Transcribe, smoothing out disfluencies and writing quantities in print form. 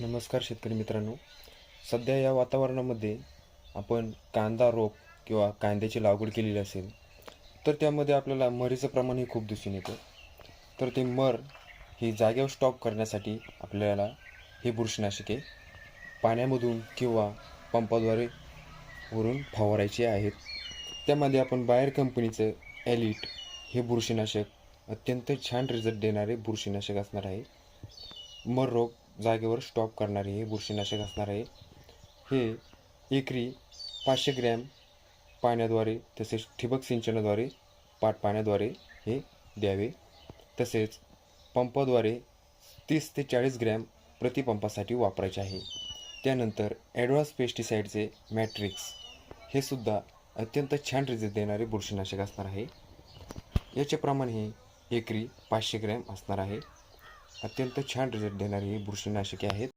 नमस्कार शेतकरी मित्रांनो. सध्या या वातावरणामध्ये आपण कांदा रोप किंवा कांद्याची लागवड केलेली असेल तर त्यामध्ये आपल्याला मरीचं प्रमाणही खूप दिसून येतं. तर ते मर ही जागेवर स्टॉप करण्यासाठी आपल्याला हे बुरशीनाशके पाण्यामधून किंवा पंपाद्वारे वरून फवारायचे आहेत. त्यामध्ये आपण बायर कंपनीचं एलिट हे बुरशीनाशक अत्यंत छान रिझल्ट देणारे बुरशीनाशक असणार आहे. मर रोग जागेवर स्टॉप करणारे हे बुरशीनाशक असणार आहे. हे एकरी 500 ग्रॅम पाण्याद्वारे तसेच ठिबक सिंचनाद्वारे पाण्याद्वारे हे द्यावे. तसेच पंपाद्वारे 30 ते 40 ग्रॅम प्रतिपंपासाठी वापरायचे आहे. त्यानंतर ॲडव्हान्स पेस्टिसाईडचे मॅट्रिक्स हे सुद्धा अत्यंत छान रिझल्ट देणारे बुरशीनाशक असणार आहे. याचे प्रमाण हे एकरी 500 ग्रॅम असणार आहे. अत्यंत छान रिझल्ट देणारी ही बुरशीनाशके आहेत.